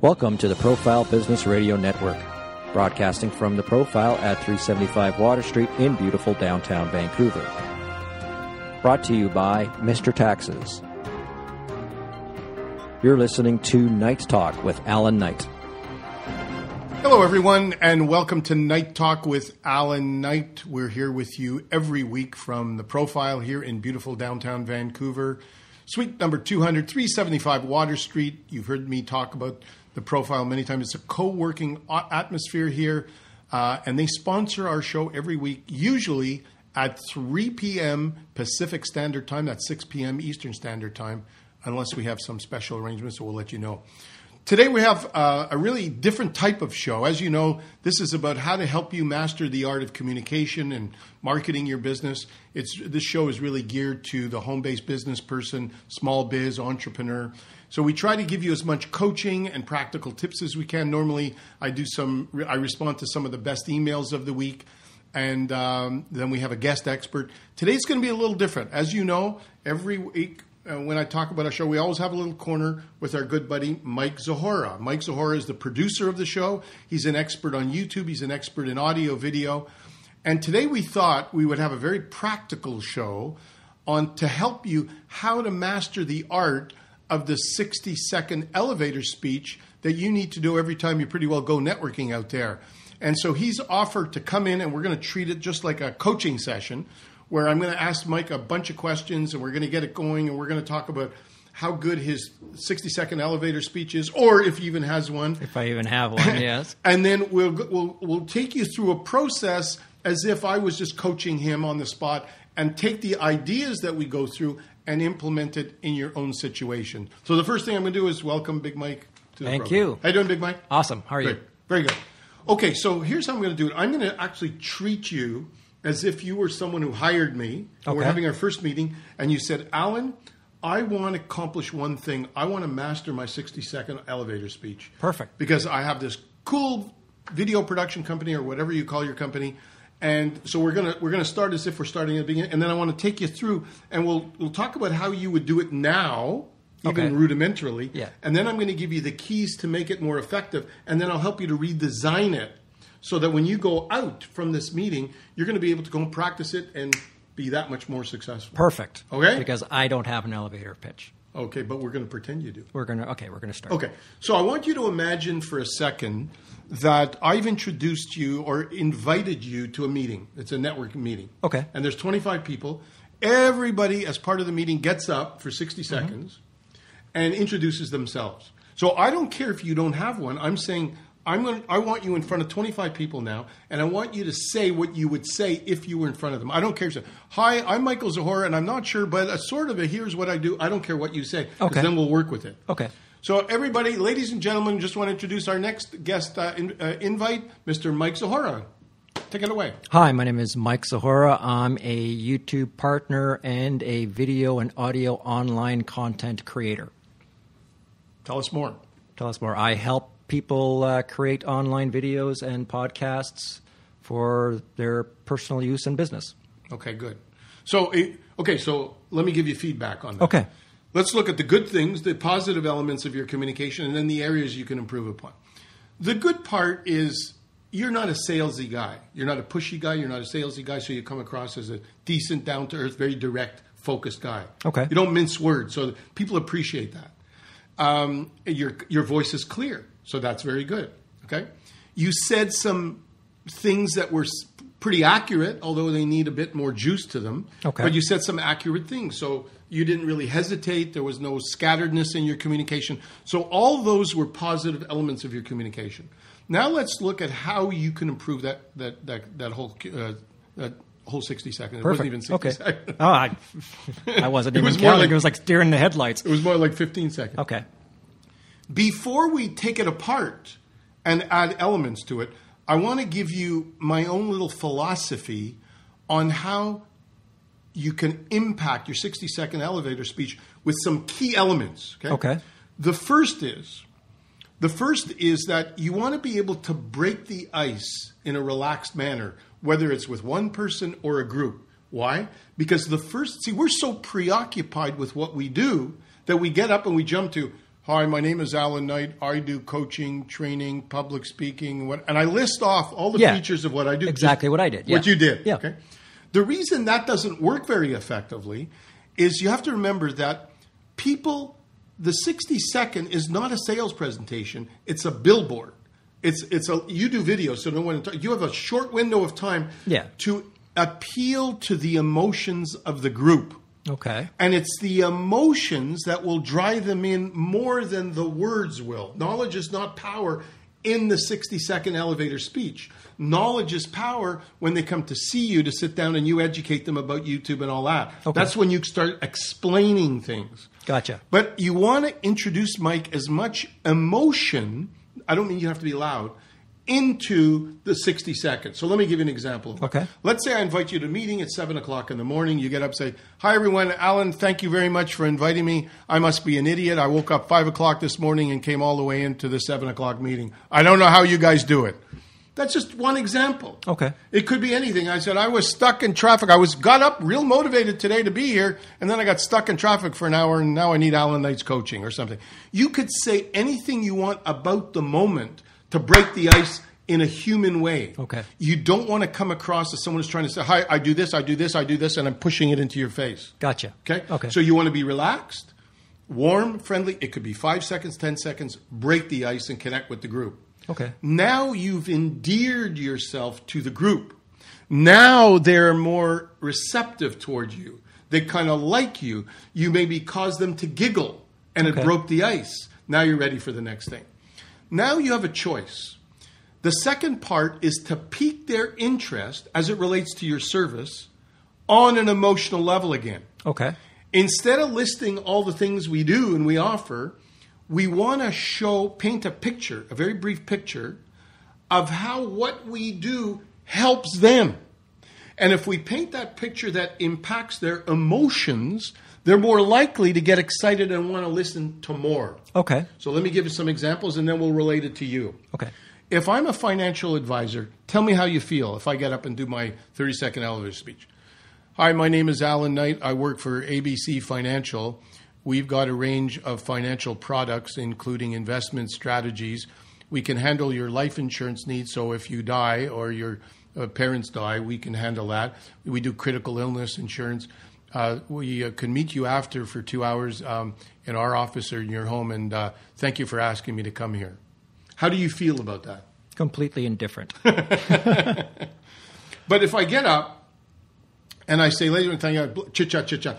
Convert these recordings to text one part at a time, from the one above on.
Welcome to the Profile Business Radio Network, broadcasting from the Profile at 375 Water Street in beautiful downtown Vancouver. Brought to you by Mr. Taxes. You're listening to Night Talk with Allan Knight. Hello, everyone, and welcome to Night Talk with Allan Knight. We're here with you every week from the Profile here in beautiful downtown Vancouver. Suite number 200, 375 Water Street. You've heard me talk about the Profile many times. It's a co-working atmosphere here, and they sponsor our show every week, usually at 3 p.m. Pacific Standard Time. That's 6 p.m. Eastern Standard Time, unless we have some special arrangements, so we'll let you know. Today we have a really different type of show. As you know, this is about how to help you master the art of communication and marketing your business. This show is really geared to the home-based business person, small biz, entrepreneur. So we try to give you as much coaching and practical tips as we can. Normally, I respond to some of the best emails of the week, and then we have a guest expert. Today's going to be a little different. As you know, every week, when I talk about our show, we always have a little corner with our good buddy, Mike Zahora. Mike Zahora is the producer of the show. He's an expert on YouTube. He's an expert in audio, video. And today we thought we would have a very practical show to help you how to master the art of the 60-second elevator speech that you need to do every time you pretty well go networking out there. And so he's offered to come in, and we're going to treat it just like a coaching session, where I'm going to ask Mike a bunch of questions, and we're going to get it going, and we're going to talk about how good his 60-second elevator speech is, or if he even has one. If I even have one, yes. And then we'll take you through a process as if I was just coaching him on the spot, and take the ideas that we go through and implement it in your own situation. So the first thing I'm going to do is welcome Big Mike to the program. Thank you. How you doing, Big Mike? Awesome. How are you? Great. Very good. Okay, so here's how I'm going to do it. I'm going to actually treat you as if you were someone who hired me, and we're having our first meeting, and you said, Allan, I want to accomplish one thing. I want to master my 60-second elevator speech. Perfect. Because I have this cool video production company, or whatever you call your company, and so we're gonna start as if we're starting at the beginning, and then I want to take you through, and we'll talk about how you would do it now, even rudimentarily, and then I'm going to give you the keys to make it more effective, and then I'll help you to redesign it, so that when you go out from this meeting, you're going to be able to go and practice it and be that much more successful. Perfect. Okay? Because I don't have an elevator pitch. Okay, but we're going to pretend you do. We're going to start. Okay, so I want you to imagine for a second that I've introduced you or invited you to a meeting. It's a networking meeting. Okay. And there's 25 people. Everybody, as part of the meeting, gets up for 60 seconds and introduces themselves. So I don't care if you don't have one. I'm saying I want you in front of 25 people now, and I want you to say what you would say if you were in front of them. I don't care if you say, hi, I'm Michael Zahora, and I'm not sure, but here's what I do. I don't care what you say, because then we'll work with it. Okay. So everybody, ladies and gentlemen, just want to introduce our next guest invite, Mr. Mike Zahora. Take it away. Hi, my name is Mike Zahora. I'm a YouTube partner and a video and audio online content creator. Tell us more. I help people create online videos and podcasts for their personal use and business. Okay, good. So let me give you feedback on that. Okay. Let's look at the good things, the positive elements of your communication, and then the areas you can improve upon. The good part is you're not a salesy guy. You're not a pushy guy. You're not a salesy guy, so you come across as a decent, down-to-earth, very direct, focused guy. Okay. You don't mince words, so people appreciate that. Your voice is clear, so that's very good. Okay. You said some things that were pretty accurate, although they need a bit more juice to them. Okay. But you said some accurate things, so you didn't really hesitate. There was no scatteredness in your communication. So all those were positive elements of your communication. Now let's look at how you can improve that whole 60 seconds. It wasn't even 60 seconds. Oh, I wasn't even counting. It was like steering the headlights. It was more like 15 seconds. Okay. Before we take it apart and add elements to it, I want to give you my own little philosophy on how you can impact your 60-second elevator speech with some key elements. Okay. The first is that you want to be able to break the ice in a relaxed manner, whether it's with one person or a group. Why? Because we're so preoccupied with what we do that we get up and we jump to, Hi, my name is Allan Knight. I do coaching, training, public speaking, and I list off all the features of what I do. Exactly what I did. What you did. Yeah. Okay. The reason that doesn't work very effectively is you have to remember that people, the 60-second is not a sales presentation. It's a billboard. You do videos, so no one. You have a short window of time to appeal to the emotions of the group. Okay. And it's the emotions that will drive them in more than the words will. Knowledge is not power in the 60-second elevator speech. Knowledge is power when they come to see you, to sit down and you educate them about YouTube and all that. Okay. That's when you start explaining things. Gotcha. But you want to introduce, Mike, as much emotion, I don't mean you have to be loud, into the 60 seconds. So let me give you an example. Okay. Let's say I invite you to a meeting at 7 o'clock in the morning. You get up and say, hi, everyone. Allan, thank you very much for inviting me. I must be an idiot. I woke up 5 o'clock this morning and came all the way into the 7 o'clock meeting. I don't know how you guys do it. That's just one example. Okay. It could be anything. I said, I was stuck in traffic. Got up real motivated today to be here, and then I got stuck in traffic for an hour, and now I need Allan Knight's coaching or something. You could say anything you want about the moment to break the ice in a human way. Okay. You don't want to come across as someone who's trying to say, hi, I do this, I do this, I do this, and I'm pushing it into your face. Gotcha. Okay? So you want to be relaxed, warm, friendly. It could be 5 seconds, 10 seconds. Break the ice and connect with the group. Okay. Now you've endeared yourself to the group. Now they're more receptive towards you. They kind of like you. You maybe caused them to giggle, and it broke the ice. Now you're ready for the next thing. Now you have a choice. The second part is to pique their interest as it relates to your service on an emotional level again. Okay. Instead of listing all the things we do and we offer, we want to paint a picture, a very brief picture, of how what we do helps them. And if we paint that picture that impacts their emotions, they're more likely to get excited and want to listen to more. Okay. So let me give you some examples and then we'll relate it to you. Okay. If I'm a financial advisor, tell me how you feel if I get up and do my 30-second elevator speech. Hi, my name is Allan Knight. I work for ABC Financial. We've got a range of financial products, including investment strategies. We can handle your life insurance needs, so if you die or your parents die, we can handle that. We do critical illness insurance. We can meet you after for 2 hours in our office or in your home, and thank you for asking me to come here. How do you feel about that? Completely indifferent. But if I get up and I say, ladies and gentlemen, chit-chat, chit-chat,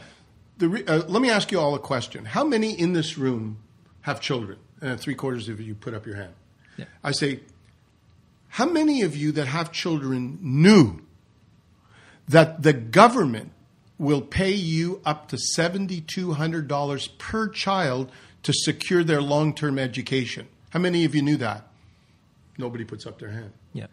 let me ask you all a question. How many in this room have children? And 3/4 of you put up your hand. Yeah. I say, how many of you that have children knew that the government will pay you up to $7,200 per child to secure their long-term education? How many of you knew that? Nobody puts up their hand. Yeah.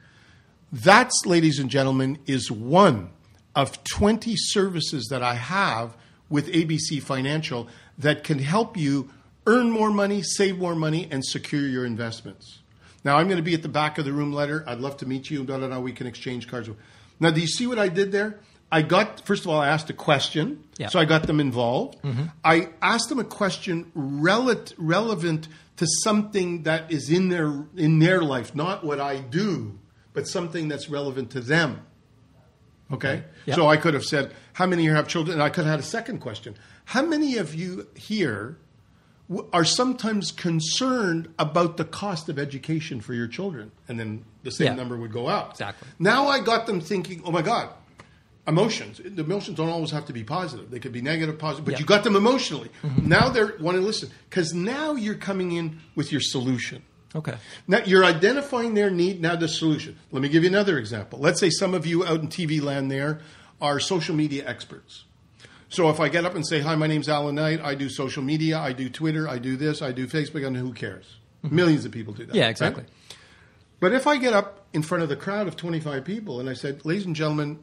That's, ladies and gentlemen, is one of 20 services that I have with ABC Financial that can help you earn more money, save more money, and secure your investments. Now, I'm going to be at the back of the room later. I'd love to meet you. We can exchange cards. Now, do you see what I did there? First of all, I asked a question, so I got them involved. Mm-hmm. I asked them a question relevant to something that is in their life, not what I do, but something that's relevant to them. Okay? Yep. So I could have said, how many here have children? And I could have had a second question. How many of you here are sometimes concerned about the cost of education for your children? And then the same number would go up. Exactly. Now I got them thinking, oh my God, emotions. The emotions don't always have to be positive. They could be negative, positive, but you got them emotionally. Mm-hmm. Now they want to listen because now you're coming in with your solution. Okay. Now you're identifying their need, now the solution. Let me give you another example. Let's say some of you out in TV land there are social media experts. So if I get up and say, hi, my name's Allan Knight, I do social media, I do Twitter, I do this, I do Facebook, and who cares? Mm-hmm. Millions of people do that. Yeah, exactly. Right? But if I get up in front of the crowd of 25 people and I said, ladies and gentlemen,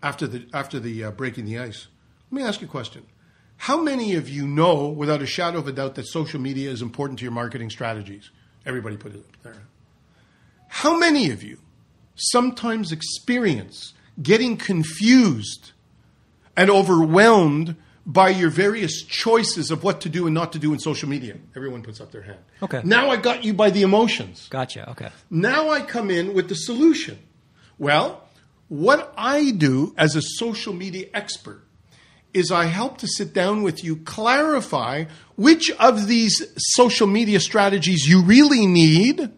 after the breaking the ice, let me ask you a question. How many of you know, without a shadow of a doubt, that social media is important to your marketing strategies? Everybody put it there. How many of you sometimes experience getting confused and overwhelmed by your various choices of what to do and not to do in social media. Everyone puts up their hand. Okay. Now I got you by the emotions. Gotcha. Okay. Now I come in with the solution. Well, what I do as a social media expert is I help to sit down with you, clarify which of these social media strategies you really need,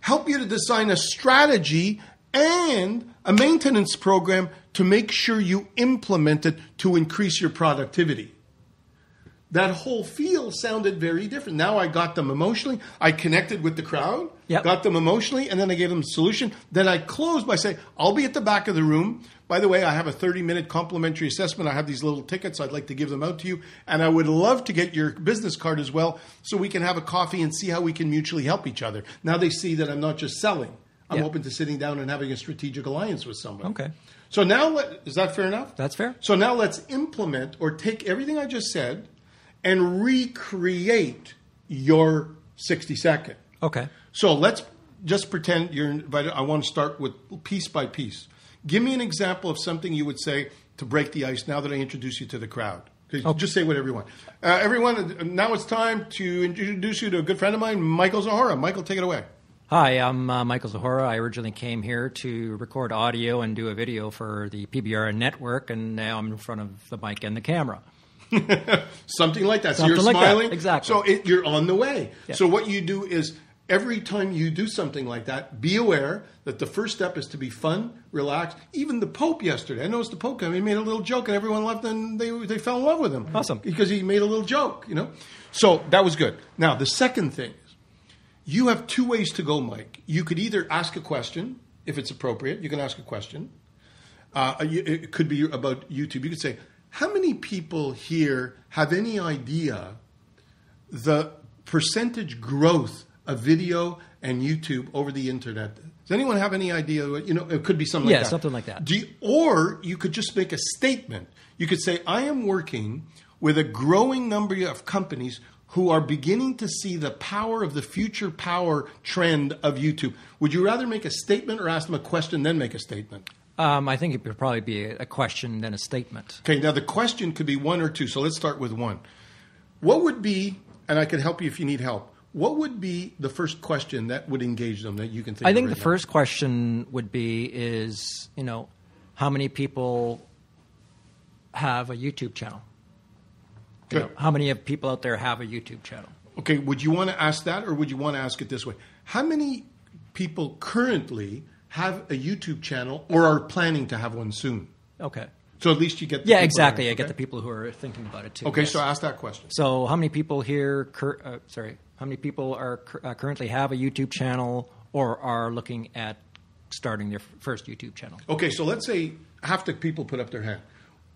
help you to design a strategy and a maintenance program to make sure you implement it to increase your productivity. That whole feel sounded very different. Now I got them emotionally. I connected with the crowd, got them emotionally, and then I gave them a solution. Then I closed by saying, I'll be at the back of the room. By the way, I have a 30-minute complimentary assessment. I have these little tickets. I'd like to give them out to you. And I would love to get your business card as well so we can have a coffee and see how we can mutually help each other. Now they see that I'm not just selling. I'm open to sitting down and having a strategic alliance with someone. Okay. So now, is that fair enough? That's fair. So now let's implement or take everything I just said and recreate your 60-second. Okay. So let's just pretend you're invited. I want to start with piece by piece. Give me an example of something you would say to break the ice now that I introduce you to the crowd. Just say whatever you want. Everyone, now it's time to introduce you to a good friend of mine, Michael Zahora. Michael, take it away. Hi, I'm Michael Zahora. I originally came here to record audio and do a video for the PBR network, and now I'm in front of the mic and the camera. Something like that. So Something you're like smiling. that. Exactly. So you're on the way. Yeah. So what you do is every time you do something like that, be aware that the first step is to be fun, relaxed. Even the Pope yesterday, I noticed the Pope came, he made a little joke and everyone left and they fell in love with him. Awesome. Because he made a little joke, you know. So that was good. Now, the second thing is you have two ways to go, Mike. You could either ask a question, if it's appropriate. You can ask a question. It could be about YouTube. You could say, how many people here have any idea the percentage growth of video and YouTube over the internet? Does anyone have any idea? You know, it could be something like that. Yeah, something like that. Or you could just make a statement. You could say, I am working with a growing number of companies who are beginning to see the power of the future power trend of YouTube. Would you rather make a statement or ask them a question, then make a statement? I think it would probably be a question, then a statement. Okay, now the question could be one or two, so let's start with one. What would be, and I could help you if you need help, what would be the first question that would engage them that you can think of? I think right the now? first question would be is, how many people have a YouTube channel? Good. How many of people out there have a YouTube channel? Okay, would you want to ask that or would you want to ask it this way? How many people currently have a YouTube channel or are planning to have one soon? Okay. So at least you get the Yeah, people exactly. there, I get okay? the people who are thinking about it too. Okay, yes. so ask that question. So how many people here, how many people are currently have a YouTube channel or are looking at starting their first YouTube channel? Okay, so let's say half the people put up their hand.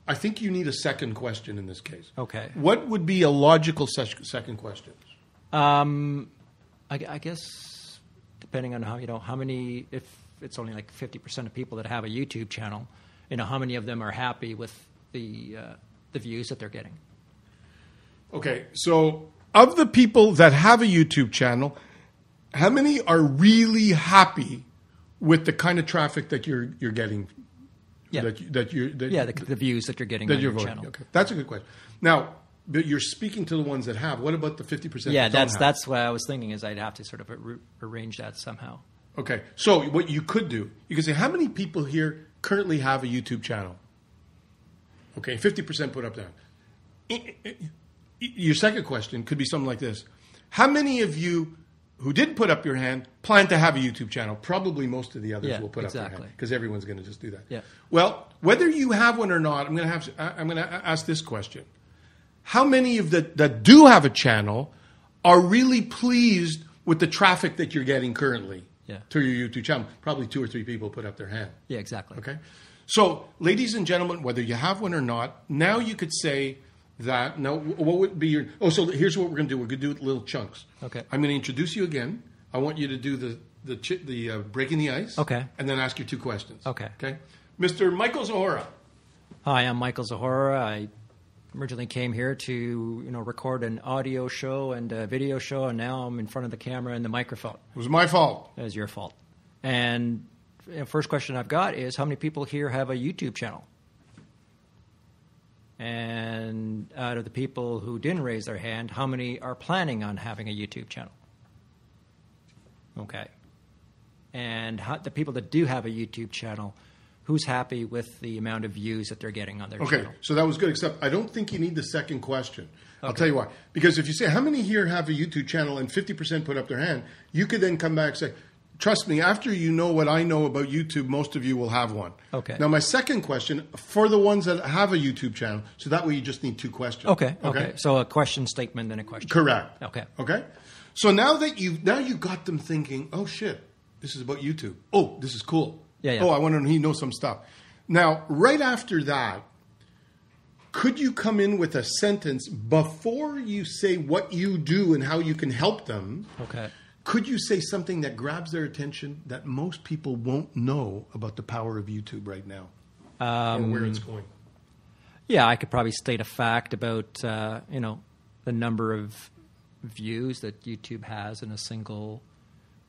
I think you need a second question in this case. Okay. What would be a logical second question? I guess depending on how many, if it's only like 50% of people that have a YouTube channel, how many of them are happy with the views that they're getting? Okay, so of the people that have a YouTube channel, how many are really happy with the kind of traffic that you're getting? Yeah. The views that you're getting on your channel. Okay, that's a good question. Now, but you're speaking to the ones that have. What about the 50%? Yeah, that don't have? that's what I was thinking. Is I'd have to sort of arrange that somehow. Okay, so what you could do, you could say, how many people here currently have a YouTube channel? Okay, 50% put up that. Your second question could be something like this: how many of you who did put up your hand plan to have a YouTube channel? Probably most of the others will put up their hand because everyone's going to just do that. Yeah. Well, whether you have one or not, I'm going to ask this question: how many of that do have a channel are really pleased with the traffic that you're getting currently to your YouTube channel? Probably 2 or 3 people put up their hand. Yeah, exactly. Okay. So, ladies and gentlemen, whether you have one or not, now you could say that. Now, what would be your? Oh, so here's what we're going to do. We're going to do it little chunks. Okay. I'm going to introduce you again. I want you to do the breaking the ice. Okay. And then ask your 2 questions. Okay. Okay. Mr. Michael Zahora. Hi, I'm Michael Zahora. I originally came here to record an audio show and a video show, and now I'm in front of the camera and the microphone. It was my fault. It was your fault. And first question I've got is, how many people here have a YouTube channel? And out of the people who didn't raise their hand, how many are planning on having a YouTube channel? Okay. And the people that do have a YouTube channel, who's happy with the amount of views that they're getting on their channel? Okay, so that was good, except I don't think you need the second question. I'll tell you why. Because if you say, how many here have a YouTube channel and 50% put up their hand, you could then come back and say, trust me, after you know what I know about YouTube, most of you will have one. Okay. Now, my second question, for the ones that have a YouTube channel, so that way you just need two questions. Okay. So a question statement, then a question. Correct. Okay. So now you got them thinking, oh, shit, this is about YouTube. Oh, this is cool. Yeah. Oh, I want to know, he knows some stuff. Now, right after that, could you come in with a sentence before you say what you do and how you can help them? Okay. Could you say something that grabs their attention that most people won't know about the power of YouTube right now or where it's going? Yeah, I could probably state a fact about, the number of views that YouTube has in a single,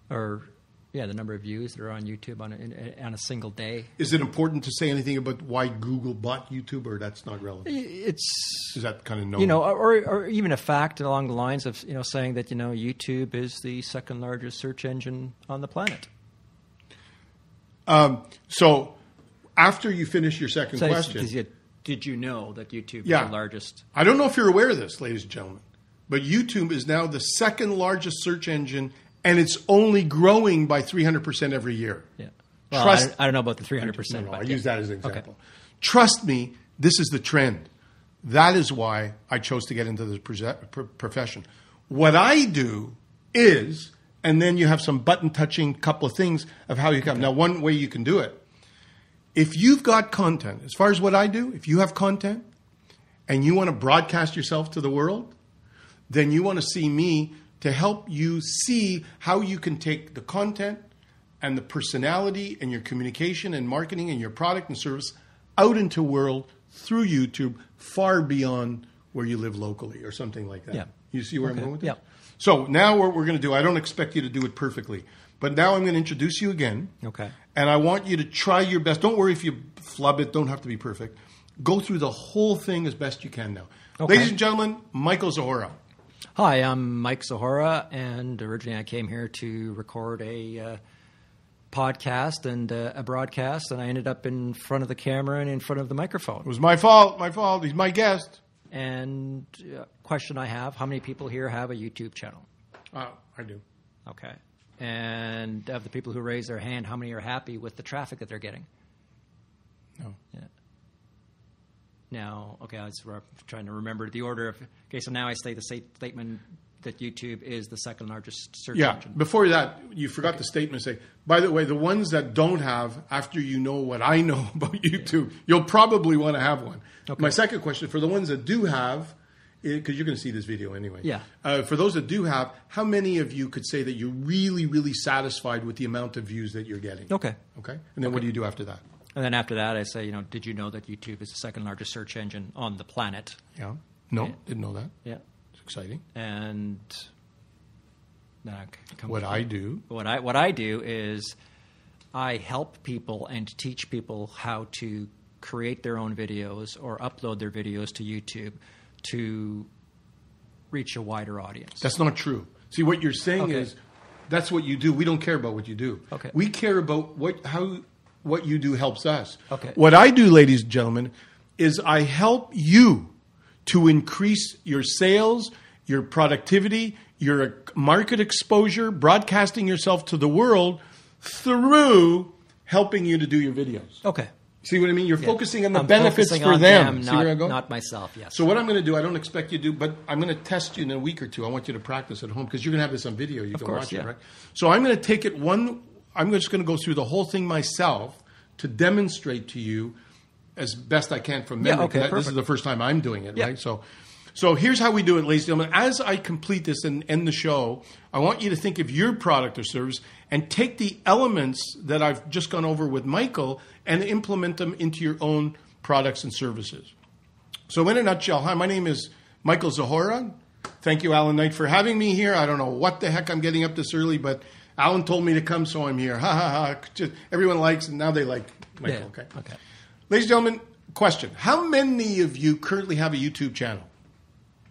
the number of views that are on YouTube on a single day. Is it important to say anything about why Google bought YouTube, or that's not relevant? Is that kind of known? Or even a fact along the lines of saying that YouTube is the second largest search engine on the planet. So after you finish your second question, did you know that YouTube is the largest? I don't know if you're aware of this, ladies and gentlemen, but YouTube is now the second largest search engine. And it's only growing by 300% every year. Yeah. Well, I don't know about the 300%. No, I use that as an example. Okay. Trust me, this is the trend. That is why I chose to get into this profession. What I do is, and then you have some button-touching couple of things of how you come. Okay. Now, one way you can do it, if you've got content, as far as what I do, if you have content and you want to broadcast yourself to the world, then you want to see me to help you see how you can take the content and the personality and your communication and marketing and your product and service out into the world through YouTube far beyond where you live locally or something like that. Yeah. You see where I'm going with this? Yeah. So now what we're going to do, I don't expect you to do it perfectly, but now I'm going to introduce you again. Okay. And I want you to try your best. Don't worry if you flub it. Don't have to be perfect. Go through the whole thing as best you can now. Okay. Ladies and gentlemen, Michael Zahora. Hi, I'm Mike Zahora, and originally I came here to record a podcast and a broadcast, and I ended up in front of the camera and in front of the microphone. It was my fault. He's my guest. And question I have, how many people here have a YouTube channel? I do. Okay. And of the people who raise their hand, how many are happy with the traffic that they're getting? No. Yeah. Now, okay, I was trying to remember the order of. Okay, so now I say the statement that YouTube is the second largest search engine. Before that, you forgot the statement. Say, by the way, the ones that don't have, after you know what I know about YouTube, you'll probably want to have one. Okay. My second question, for the ones that do have, because you're going to see this video anyway. Yeah. For those that do have, how many of you could say that you're really, really satisfied with the amount of views that you're getting? Okay. Okay. And then what do you do after that? And then after that, I say, did you know that YouTube is the second largest search engine on the planet? Yeah. No, didn't know that. Yeah. It's exciting. And what I do is I help people and teach people how to create their own videos or upload their videos to YouTube to reach a wider audience. That's not true. See, what you're saying is that's what you do. We don't care about what you do. Okay. We care about what you do helps us. Okay. What I do, ladies and gentlemen, is I help you to increase your sales, your productivity, your market exposure, broadcasting yourself to the world through helping you to do your videos. Okay. See what I mean? You're focusing on the benefits for them. See where I go? Not myself, yes. So what I'm going to do, I don't expect you to do, but I'm going to test you in a week or two. I want you to practice at home because you're going to have this on video. You can watch it, right? So I'm going to take it I'm just going to go through the whole thing myself to demonstrate to you as best I can from memory. This is the first time I'm doing it, right? So here's how we do it, ladies and gentlemen. As I complete this and end the show, I want you to think of your product or service and take the elements that I've just gone over with Michael and implement them into your own products and services. So in a nutshell, hi, my name is Michael Zahora. Thank you, Allan Knight, for having me here. I don't know what the heck I'm getting up this early, but Allan told me to come, so I'm here. Ha, ha, ha. Just, everyone likes, and now they like Michael. Yeah. Okay. Ladies and gentlemen, question. How many of you currently have a YouTube channel?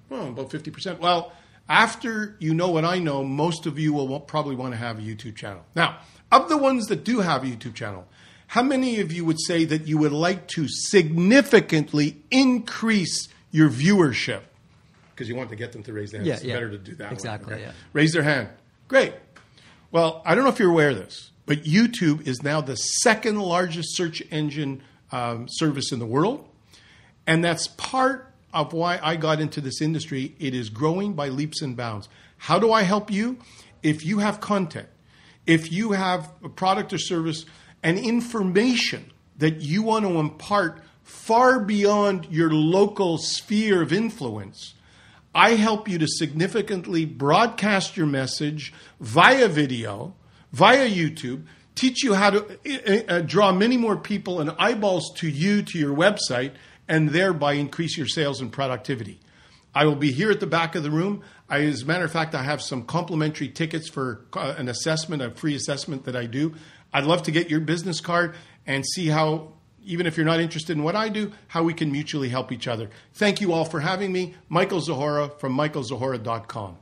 Well, about 50%. Well, after you know what I know, most of you will probably want to have a YouTube channel. Now, of the ones that do have a YouTube channel, how many of you would say that you would like to significantly increase your viewership? Because you want to get them to raise their hand. Yeah, it's yeah. better to do that. Exactly, Okay? yeah. Raise their hand. Great. Well, I don't know if you're aware of this, but YouTube is now the second largest search engine service in the world. And that's part of why I got into this industry. It is growing by leaps and bounds. How do I help you? If you have content, if you have a product or service and information that you want to impart far beyond your local sphere of influence, I help you to significantly broadcast your message via video, via YouTube, teach you how to draw many more people and eyeballs to you, to your website, and thereby increase your sales and productivity. I will be here at the back of the room. As a matter of fact, I have some complimentary tickets for an assessment, a free assessment that I do. I'd love to get your business card and see how, even if you're not interested in what I do, how we can mutually help each other. Thank you all for having me. Michael Zahora from michaelzahora.com.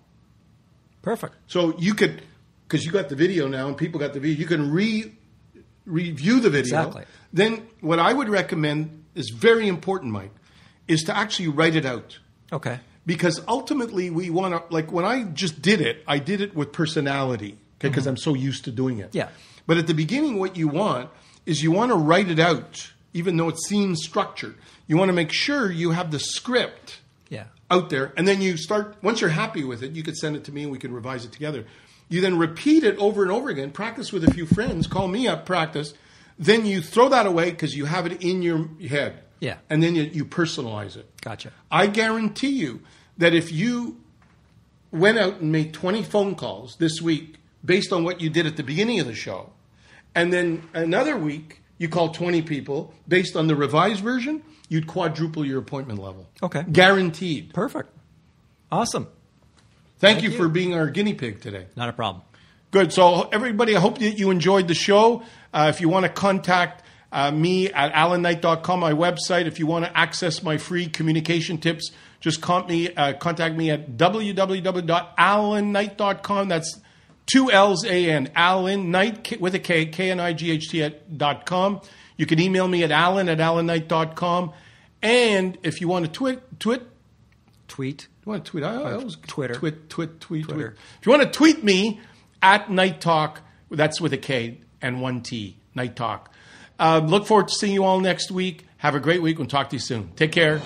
Perfect. So you could, because you got the video now and people got the video, you can review the video. Exactly. Then what I would recommend is very important, Mike, is to actually write it out. Okay. Because ultimately we want to, like when I just did it, I did it with personality because I'm so used to doing it. Yeah. But at the beginning, what you want is you want to write it out, even though it seems structured. You want to make sure you have the script out there. And then you start, once you're happy with it, you could send it to me and we can revise it together. You then repeat it over and over again, practice with a few friends, call me up, practice. Then you throw that away because you have it in your head. Yeah. And then you personalize it. Gotcha. I guarantee you that if you went out and made 20 phone calls this week based on what you did at the beginning of the show, and then another week you call 20 people based on the revised version, you'd quadruple your appointment level. Okay. Guaranteed. Perfect. Awesome. Thank you for being our guinea pig today. Not a problem. Good. So everybody, I hope that you enjoyed the show. If you want to contact me at AllanKnight.com, my website. If you want to access my free communication tips, just contact me at www.allanknight.com. That's 2 L's A-N, Allan Knight with a K, KNIGHT.com. You can email me at allan@allanknight.com. And if you want to tweet. Tweet. You want to tweet? I always Twitter. Tweet. Twitter. If you want to tweet me at Night Talk, that's with a K and 1 T, Night Talk. Look forward to seeing you all next week. Have a great week. We'll talk to you soon. Take care.